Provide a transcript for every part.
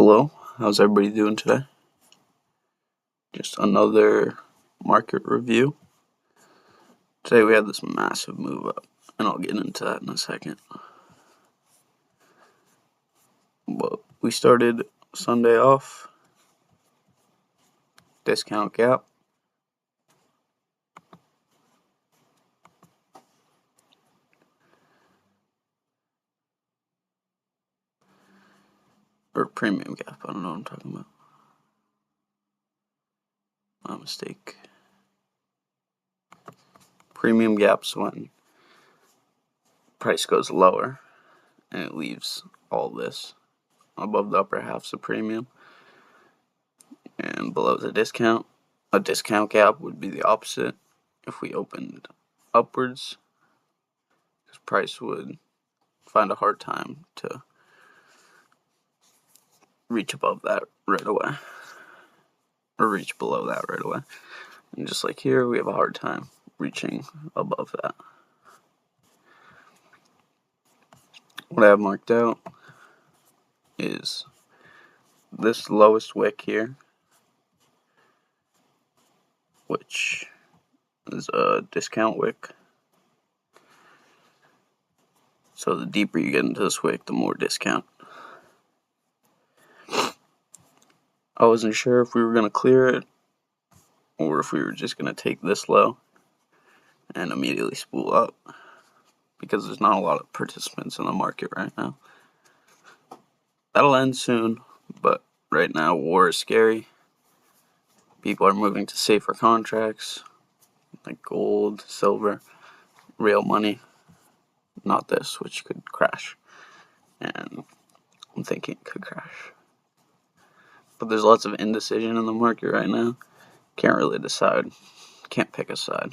Hello, how's everybody doing today? Just another market review. Today we had this massive move up, and I'll get into that in a second. But we started Sunday off, discount gap. Or premium gap, I don't know what I'm talking about. My mistake. Premium gap's when price goes lower and it leaves all this above the upper half's a premium and below the discount. A discount gap would be the opposite. If we opened upwards, this price would find a hard time to reach above that right away, or reach below that right away. And just like here, we have a hard time reaching above that. What I have marked out is this lowest wick here, which is a discount wick. So the deeper you get into this wick, the more discount. I wasn't sure if we were going to clear it or if we were just going to take this low and immediately spool up, because there's not a lot of participants in the market right now. That'll end soon, but right now war is scary. People are moving to safer contracts like gold, silver, real money, not this, which could crash. And I'm thinking it could crash. But there's lots of indecision in the market right now. Can't really decide. Can't pick a side.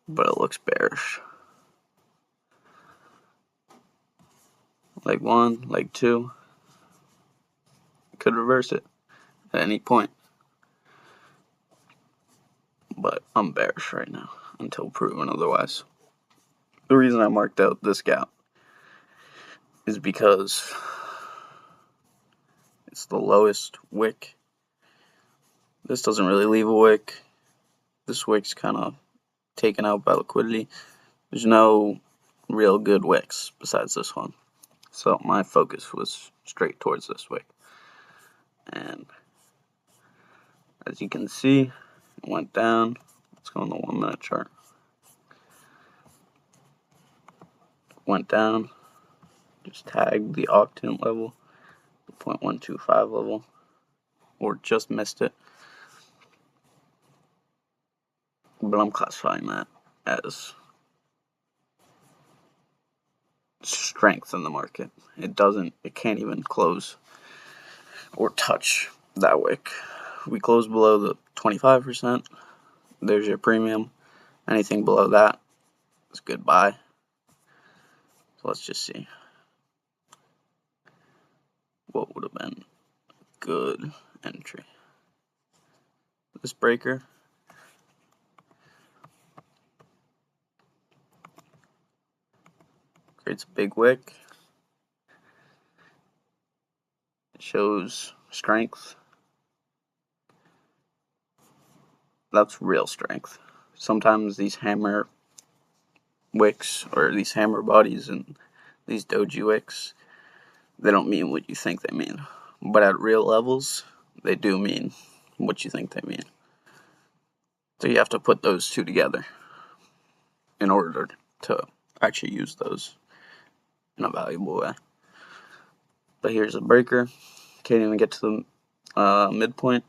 But it looks bearish. Leg 1, leg 2. Could reverse it at any point. But I'm bearish right now until proven otherwise. The reason I marked out this gap is because it's the lowest wick. This doesn't really leave a wick. This wick's kind of taken out by liquidity. There's no real good wicks besides this one. So my focus was straight towards this wick. And as you can see, it went down. Let's go on the 1 minute chart. Went down. Just tagged the octant level, the 0.125 level, or just missed it. But I'm classifying that as strength in the market. It can't even close or touch that wick. We close below the 25%, there's your premium. Anything below that is goodbye. So let's just see what would have been a good entry. This breaker, creates a big wick. It shows strength. That's real strength. Sometimes these hammer wicks, or these hammer bodies and these doji wicks, they don't mean what you think they mean. But at real levels, they do mean what you think they mean. So you have to put those two together in order to actually use those in a valuable way. But here's a breaker. Can't even get to the midpoint.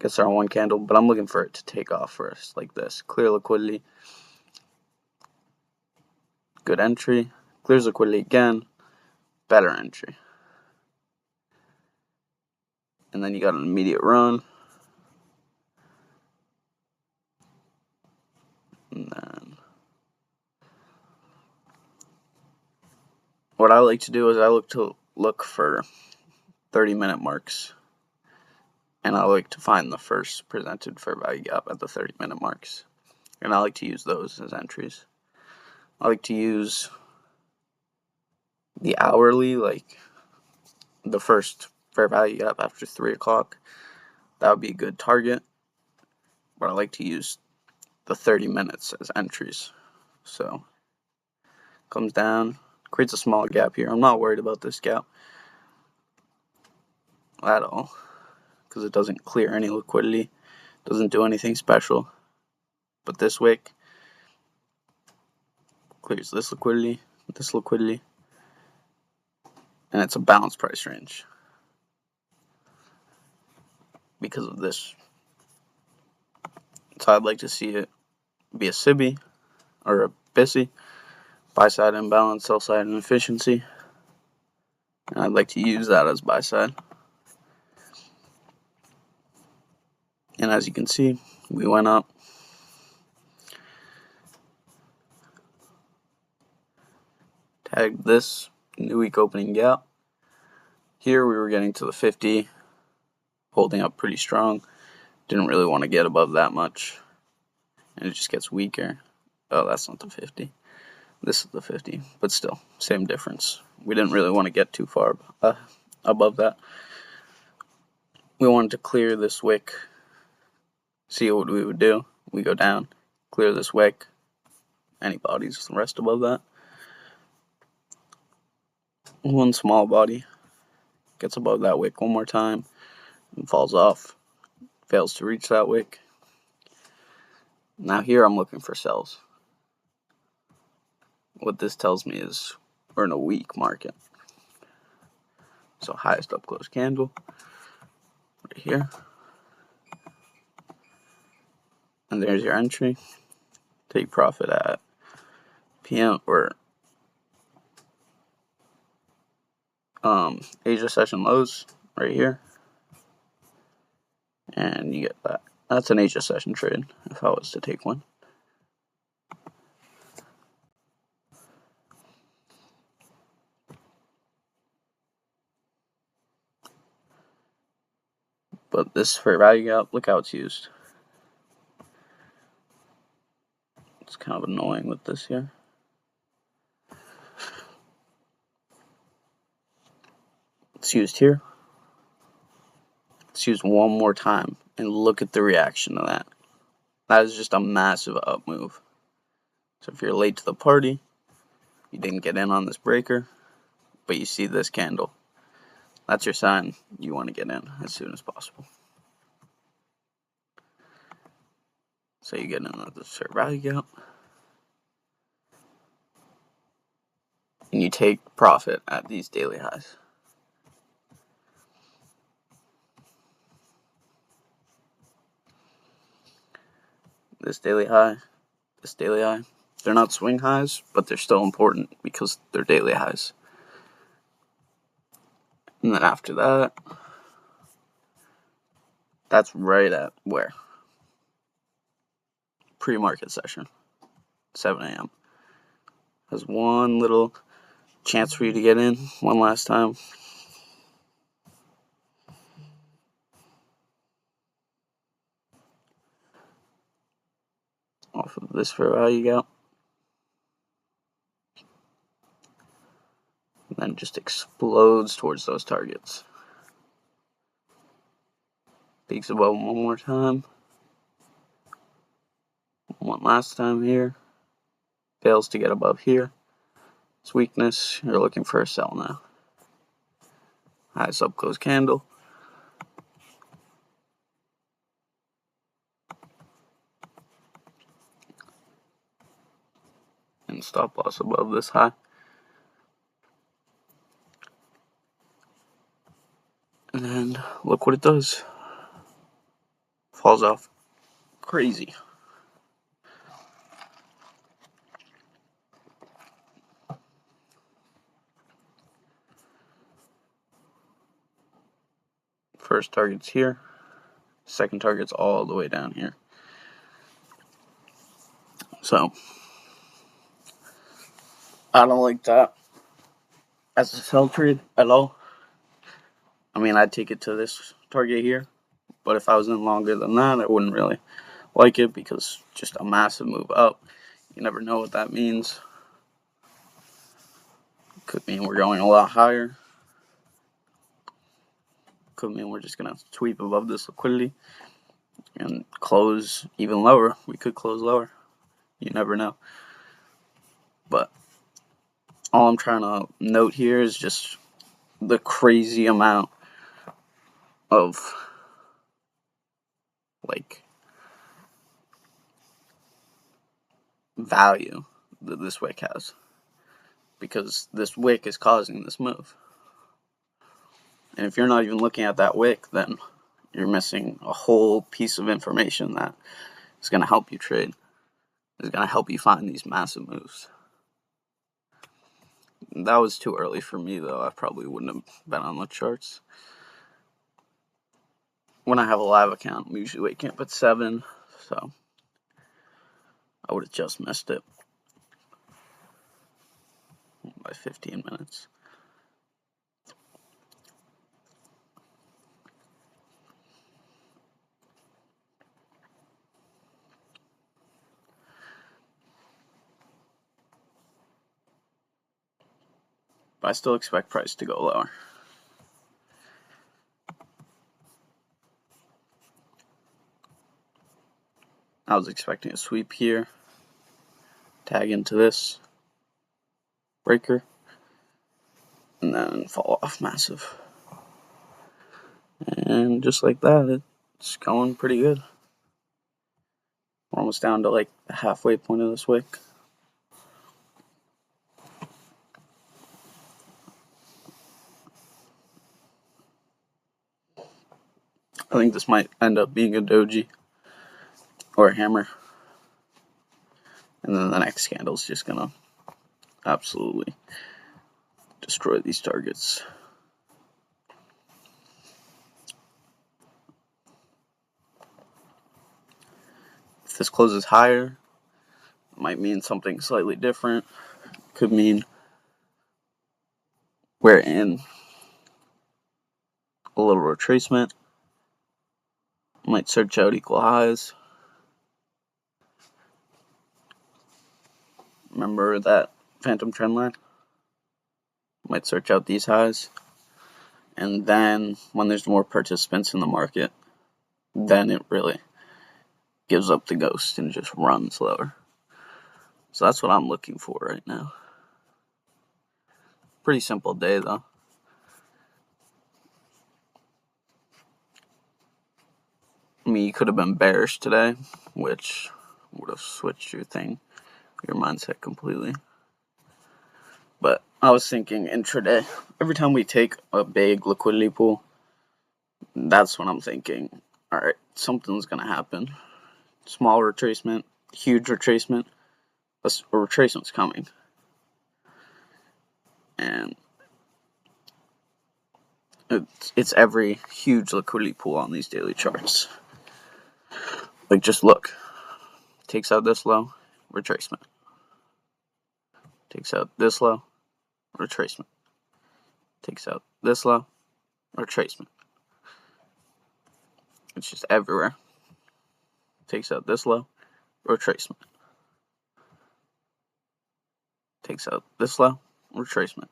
Gets there on one candle, but I'm looking for it to take off first, like this. Clear liquidity. Good entry. Clears liquidity again. Better entry. And then you got an immediate run. And then what I like to do is I look for 30-minute marks. And I like to find the first presented fair value gap at the 30-minute marks. And I like to use those as entries. I like to use the hourly, like the first fair value gap after 3 o'clock, that would be a good target. But I like to use the 30 minutes as entries. So comes down, creates a small gap here. I'm not worried about this gap at all because it doesn't clear any liquidity, doesn't do anything special. But this wick clears this liquidity, and it's a balanced price range because of this. So I'd like to see it be a SIBI or a BISI, buy side imbalance, sell side inefficiency, and I'd like to use that as buy side. And as you can see, we went up. Tagged this new week opening gap. Here we were getting to the 50, holding up pretty strong. Didn't really want to get above that much, and it just gets weaker. Oh, that's not the 50. This is the 50, but still, same difference. We didn't really want to get too far above that. We wanted to clear this wick, see what we would do. We go down, clear this wick, any bodies, the rest above that. One small body gets above that wick one more time and falls off, fails to reach that wick. Now here I'm looking for sells. What this tells me is we're in a weak market. So highest up close candle right here, and there's your entry. Take profit at PM or Asia session lows right here, and you get that. That's an Asia session trade if I was to take one. But this fair value gap, look how it's used. It's kind of annoying with this here. It's used here. It's used one more time, and look at the reaction to that. That is just a massive up move. So if you're late to the party, you didn't get in on this breaker, but you see this candle, that's your sign you want to get in as soon as possible. So you get in at the fair value gap, and you take profit at these daily highs. This daily high, this daily high. They're not swing highs, but they're still important because they're daily highs. And then after that, that's right at where? Pre-market session, 7 a.m. Has one little chance for you to get in one last time. Off of this fair value gap. And then just explodes towards those targets. Peaks above one more time. One last time here. Fails to get above here. It's weakness. You're looking for a sell now. Highest up close candle. And stop loss above this high. And then look what it does. Falls off crazy. First target's here. Second target's all the way down here. So I don't like that as a sell trade at all. I mean, I'd take it to this target here, but if I was in longer than that, I wouldn't really like it because just a massive move up. You never know what that means. Could mean we're going a lot higher. Could mean we're just going to sweep above this liquidity and close even lower. We could close lower. You never know. But all I'm trying to note here is just the crazy amount of value that this wick has, because this wick is causing this move. And if you're not even looking at that wick, then you're missing a whole piece of information that is going to help you trade, is going to help you find these massive moves. That was too early for me, though. I probably wouldn't have been on the charts. When I have a live account, I'm usually waking up at 7, so I would have just missed it by 15 minutes. But I still expect price to go lower. I was expecting a sweep here, tag into this breaker, and then fall off massive. And just like that, it's going pretty good. We're almost down to like the halfway point of this wick. I think this might end up being a doji or a hammer. And then the next candle is just gonna absolutely destroy these targets. If this closes higher, it might mean something slightly different. Could mean we're in a little retracement. Might search out equal highs. Remember that phantom trend line? Might search out these highs. And then when there's more participants in the market, then it really gives up the ghost and just runs lower. So that's what I'm looking for right now. Pretty simple day, though. I mean, you could have been bearish today, which would have switched your mindset completely. But I was thinking intraday. Every time we take a big liquidity pool, that's when I'm thinking, all right, something's going to happen. Small retracement, huge retracement, a retracement's coming. And it's every huge liquidity pool on these daily charts. Like, just look. Takes out this low, retracement. Takes out this low, retracement. Takes out this low, retracement. It's just everywhere. Takes out this low, retracement. Takes out this low, retracement.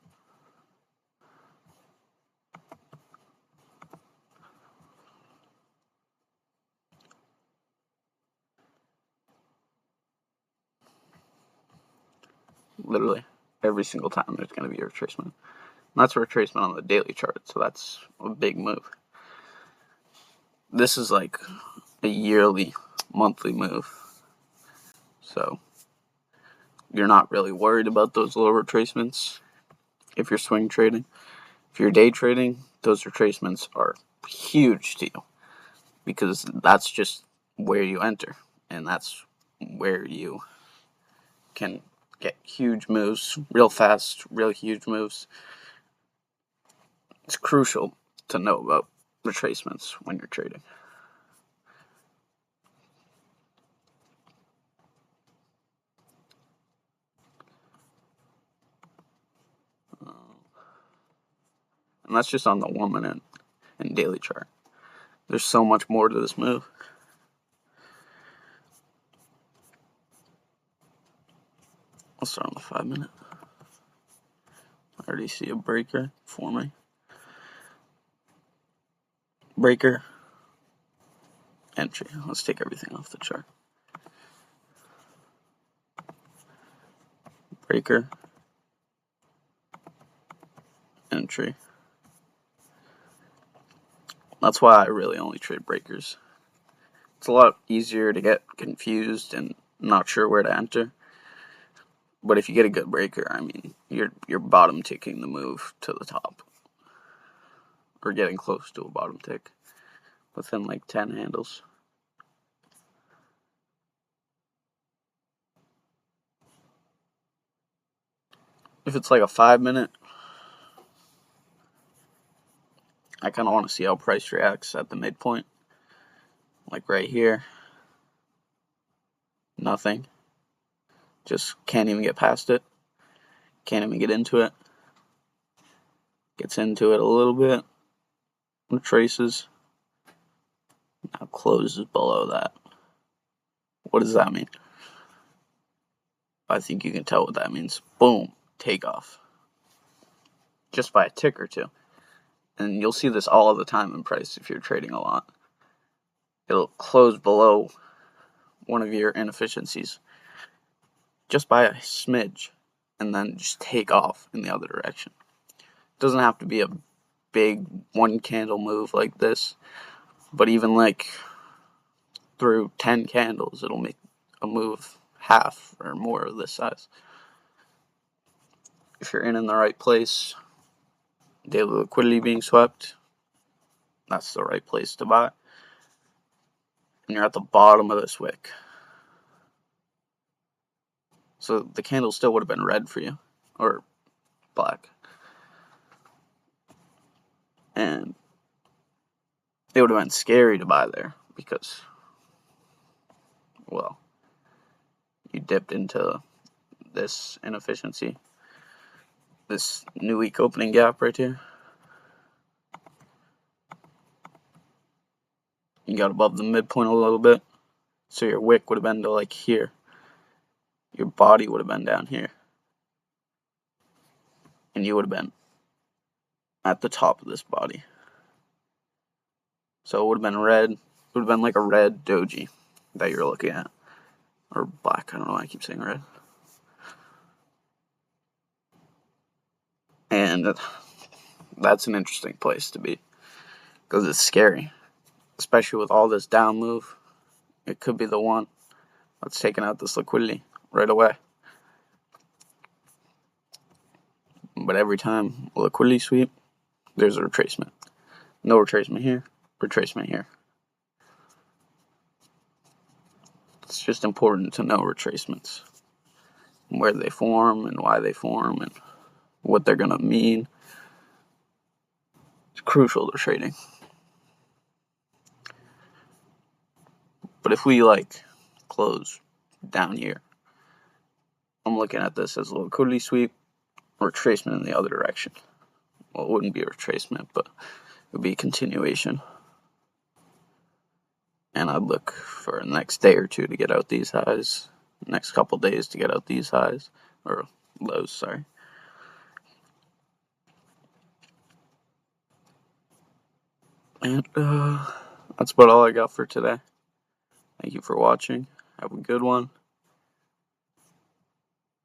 Literally every single time there's going to be a retracement. And that's a retracement on the daily chart, so that's a big move. This is like a yearly, monthly move. So you're not really worried about those little retracements if you're swing trading. If you're day trading, those retracements are a huge deal, because that's just where you enter, and that's where you can get huge moves real fast, real huge moves. It's crucial to know about retracements when you're trading. And that's just on the 1 minute and daily chart. There's so much more to this move. I'll start on the 5 minute. I already see a breaker forming. Breaker, entry. Let's take everything off the chart. Breaker, entry. That's why I really only trade breakers. It's a lot easier to get confused and not sure where to enter. But if you get a good breaker, I mean, you're bottom ticking the move to the top, or getting close to a bottom tick within like 10 handles. If it's like a 5-minute, I kind of want to see how price reacts at the midpoint. Like right here, nothing. Just can't even get past it. Can't even get into it. Gets into it a little bit. Retraces. Now closes below that. What does that mean? I think you can tell what that means. Boom. Takeoff. Just by a tick or two. And you'll see this all the time in price if you're trading a lot. It'll close below one of your inefficiencies just by a smidge, and then just take off in the other direction. It doesn't have to be a big one candle move like this, but even like through 10 candles, it'll make a move half or more of this size. If you're in the right place, daily liquidity being swept, that's the right place to buy. And you're at the bottom of this wick. So the candle still would have been red for you, or black. And it would have been scary to buy there because, well, you dipped into this inefficiency, this new week opening gap right here. You got above the midpoint a little bit, so your wick would have been to like here. Your body would have been down here, and you would have been at the top of this body. So it would have been red. It would have been like a red doji that you're looking at, or black. I don't know why I keep saying red. And that's an interesting place to be because it's scary, especially with all this down move. It could be the one that's taking out this liquidity right away. But every time a liquidity sweep, there's a retracement. No retracement here, retracement here. It's just important to know retracements, where they form and why they form and what they're going to mean. It's crucial to trading. But if we like close down here, I'm looking at this as a liquidity sweep, retracement in the other direction. Well, it wouldn't be a retracement, but it would be a continuation. And I'd look for the next day or two to get out these highs, next couple days to get out these highs, or lows, sorry. And that's about all I got for today. Thank you for watching. Have a good one.